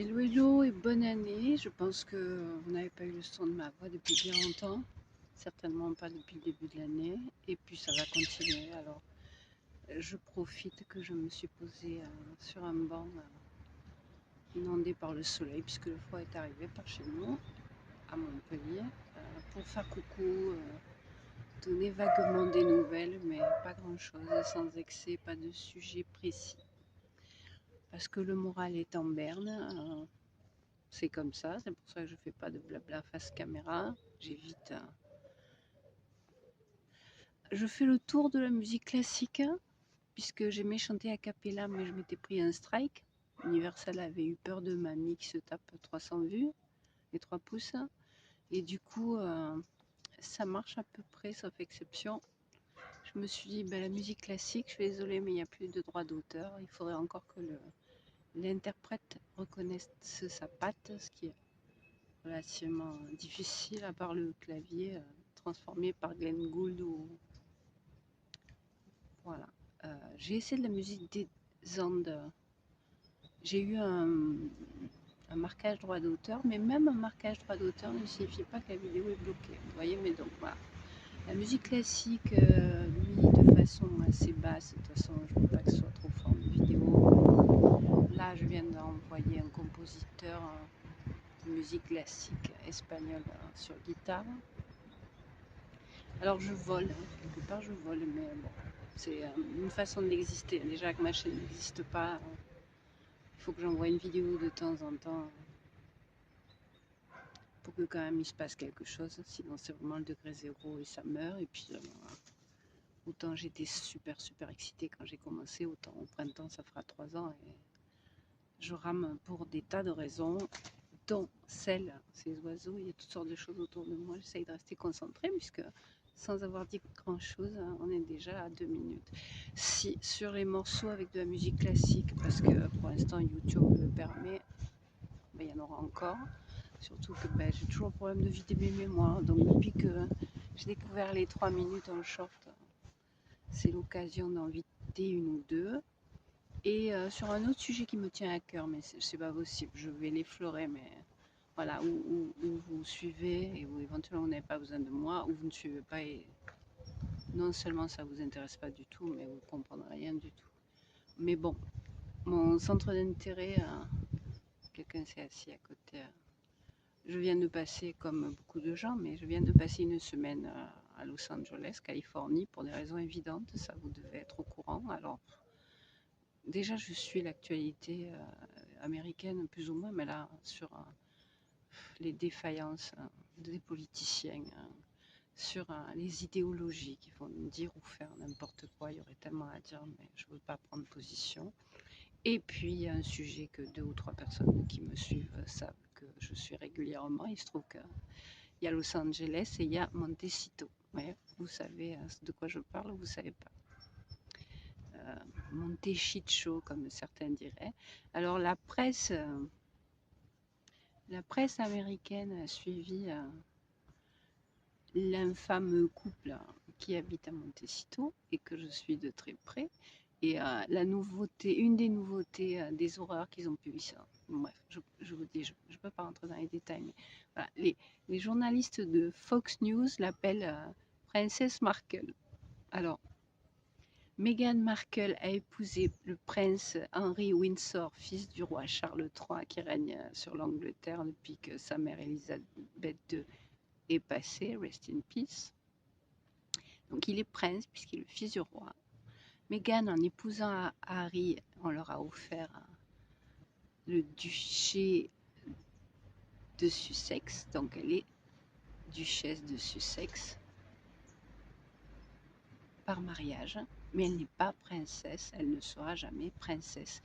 Hello, hello et bonne année. Je pense que vous n'avez pas eu le son de ma voix depuis bien longtemps. Certainement pas depuis le début de l'année. Et puis ça va continuer. Alors je profite que je me suis posée sur un banc inondé par le soleil puisque le froid est arrivé par chez nous, à Montpellier, pour faire coucou, donner vaguement des nouvelles, mais pas grand-chose, sans excès, pas de sujet précis. Parce que le moral est en berne. C'est comme ça, c'est pour ça que je fais pas de blabla face caméra. J'évite. Je fais le tour de la musique classique, puisque j'aimais chanter a cappella, mais je m'étais pris un strike. Universal avait eu peur de mamie qui se tape 300 vues, les 3 pouces. Et du coup, ça marche à peu près, sauf exception. Je me suis dit, ben, la musique classique, je suis désolée, mais il n'y a plus de droit d'auteur. Il faudrait encore que l'interprète reconnaisse sa patte, ce qui est relativement difficile, à part le clavier transformé par Glenn Gould. Voilà. J'ai essayé de la musique des Andes. J'ai eu un marquage droit d'auteur, mais même un marquage droit d'auteur ne signifie pas que la vidéo est bloquée. Vous voyez, mais donc voilà. La musique classique, lui, de façon assez basse. De toute façon, je ne veux pas que ce soit trop fort de vidéo. Là, je viens d'envoyer un compositeur de musique classique espagnole sur guitare. Alors je vole, quelque part je vole, mais bon, c'est une façon d'exister. Déjà que ma chaîne n'existe pas, il faut que j'envoie une vidéo de temps en temps pour que quand même il se passe quelque chose. Sinon c'est vraiment le degré zéro et ça meurt. Et puis autant j'étais super excitée quand j'ai commencé, autant au printemps ça fera 3 ans et je rame pour des tas de raisons, dont celle, ces oiseaux, il y a toutes sortes de choses autour de moi. J'essaye de rester concentrée puisque sans avoir dit grand chose, on est déjà à 2 minutes. Si sur les morceaux avec de la musique classique, parce que pour l'instant YouTube me le permet, ben, il y en aura encore. Surtout que ben, j'ai toujours le problème de vider mes mémoires. Donc depuis que j'ai découvert les 3 minutes en short, c'est l'occasion d'en vider une ou deux. Et sur un autre sujet qui me tient à cœur, mais c'est pas possible, je vais l'effleurer, mais voilà, où vous suivez et où éventuellement vous n'avez pas besoin de moi, ou vous ne suivez pas et non seulement ça vous intéresse pas du tout, mais vous ne comprendrez rien du tout. Mais bon, mon centre d'intérêt, quelqu'un s'est assis à côté. Je viens de passer, comme beaucoup de gens, mais je viens de passer une semaine à Los Angeles, Californie, pour des raisons évidentes, ça vous devez être au courant. Alors, déjà, je suis l'actualité américaine, plus ou moins, mais là, sur les défaillances des politiciens, sur les idéologies qui vont dire ou faire n'importe quoi. Il y aurait tellement à dire, mais je ne veux pas prendre position. Et puis, il y a un sujet que 2 ou 3 personnes qui me suivent savent que je suis régulièrement. Il se trouve qu'il y a Los Angeles et il y a Montecito. Ouais, vous savez de quoi je parle, vous ne savez pas. Montecito, comme certains diraient. Alors, la presse américaine a suivi l'infâme couple qui habite à Montecito et que je suis de très près. Et la nouveauté, une des nouveautés des horreurs qu'ils ont publiées, ça. Bref, je vous dis, je ne peux pas rentrer dans les détails, mais voilà, les journalistes de Fox News l'appellent Princesse Markle. Alors, Meghan Markle a épousé le prince Henry Windsor, fils du roi Charles III, qui règne sur l'Angleterre depuis que sa mère Elisabeth II est passée, rest in peace. Donc il est prince puisqu'il est le fils du roi. Meghan, en épousant Harry, on leur a offert le duché de Sussex, donc elle est duchesse de Sussex par mariage, mais elle n'est pas princesse, elle ne sera jamais princesse.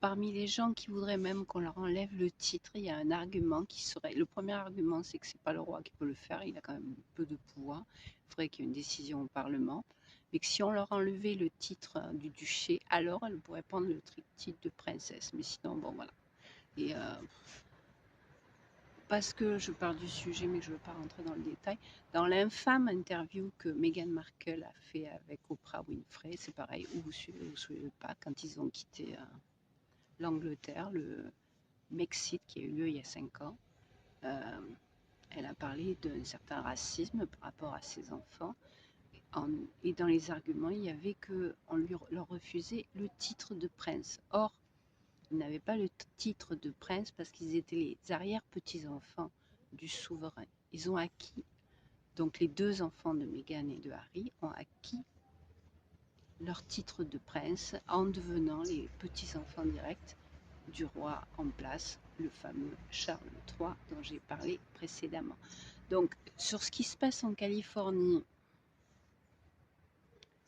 Parmi les gens qui voudraient même qu'on leur enlève le titre, il y a un argument qui serait... Le premier argument, c'est que ce n'est pas le roi qui peut le faire, il a quand même peu de pouvoir, il faudrait qu'il y ait une décision au Parlement, mais que si on leur enlevait le titre du duché, alors elle pourrait prendre le titre de princesse, mais sinon, bon voilà. Et parce que je parle du sujet, mais que je ne veux pas rentrer dans le détail, dans l'infâme interview que Meghan Markle a fait avec Oprah Winfrey, c'est pareil, où vous suivez ou vous ne suivez pas, quand ils ont quitté l'Angleterre, le Mexit qui a eu lieu il y a 5 ans. Elle a parlé d'un certain racisme par rapport à ses enfants. Et dans les arguments, il y avait qu'on leur refusait le titre de prince. Or, ils n'avaient pas le titre de prince parce qu'ils étaient les arrière-petits-enfants du souverain. Ils ont acquis, donc les 2 enfants de Meghan et de Harry ont acquis leur titre de prince en devenant les petits-enfants directs du roi en place, le fameux Charles III dont j'ai parlé précédemment. Donc, sur ce qui se passe en Californie,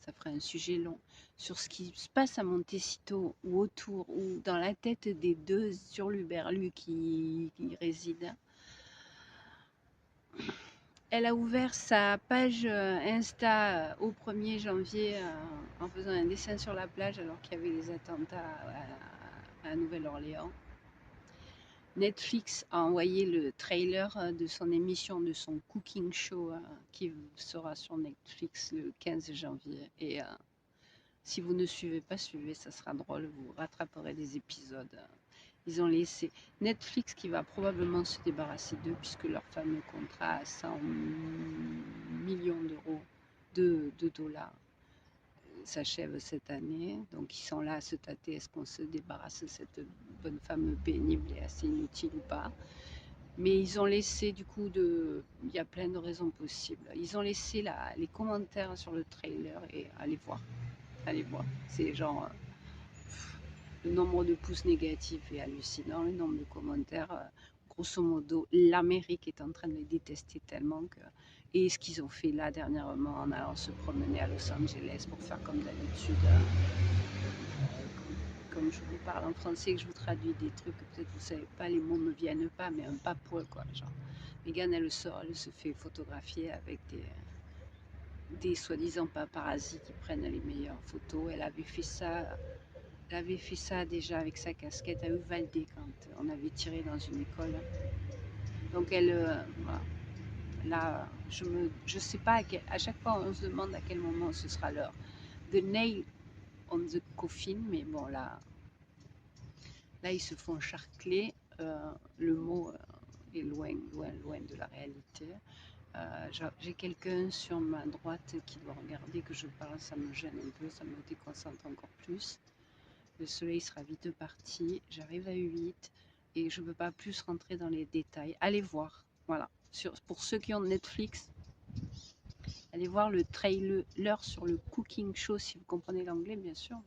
ça ferait un sujet long, sur ce qui se passe à Montecito ou autour ou dans la tête des 2 hurluberlus qui résident. Elle a ouvert sa page Insta au 1er janvier en faisant un dessin sur la plage alors qu'il y avait les attentats à Nouvelle-Orléans. Netflix a envoyé le trailer de son émission, de son cooking show qui sera sur Netflix le 15 janvier. Et si vous ne suivez pas, suivez, ça sera drôle, vous rattraperez des épisodes. Ils ont laissé Netflix qui va probablement se débarrasser d'eux puisque leur fameux contrat à 100 millions d'euros, de dollars, s'achève cette année. Donc ils sont là à se tâter, est-ce qu'on se débarrasse de cette bonne femme pénible et assez inutile ou pas. Mais ils ont laissé du coup, il y a plein de raisons possibles. Ils ont laissé les commentaires sur le trailer et allez voir. C'est genre, le nombre de pouces négatifs est hallucinant, le nombre de commentaires. Grosso modo, l'Amérique est en train de les détester tellement que... Et ce qu'ils ont fait là dernièrement en allant se promener à Los Angeles pour faire comme d'habitude, comme je vous parle en français, que je vous traduis des trucs que peut-être vous ne savez pas, les mots ne me viennent pas, mais un pas poil quoi. Genre, Meghan, elle sort, elle se fait photographier avec des soi-disant paparazzi qui prennent les meilleures photos. Elle avait fait ça déjà avec sa casquette à Uvalde quand on avait tiré dans une école. Donc elle, voilà. Là, je sais pas, à chaque fois on se demande à quel moment ce sera l'heure. The nail on the coffin, mais bon là ils se font charcler. Le mot est loin de la réalité. J'ai quelqu'un sur ma droite qui doit regarder que je parle, ça me gêne un peu, ça me déconcentre encore plus. Le soleil sera vite parti, j'arrive à 8 et je ne peux pas plus rentrer dans les détails. Allez voir, voilà. Pour ceux qui ont Netflix, allez voir le trailer sur le cooking show, si vous comprenez l'anglais bien sûr,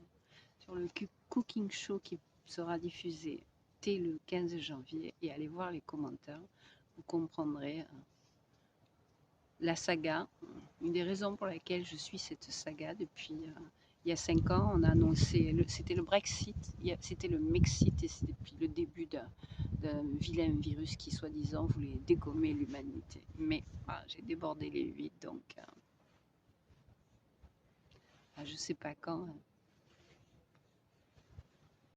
sur le cooking show qui sera diffusé dès le 15 janvier et allez voir les commentaires, vous comprendrez la saga. Une des raisons pour laquelle je suis cette saga depuis il y a 5 ans, on a annoncé, c'était le Brexit, c'était le Mexit et c'était depuis le début d'un vilain virus qui soi-disant voulait dégommer l'humanité. Mais j'ai débordé les 8, donc je ne sais pas quand.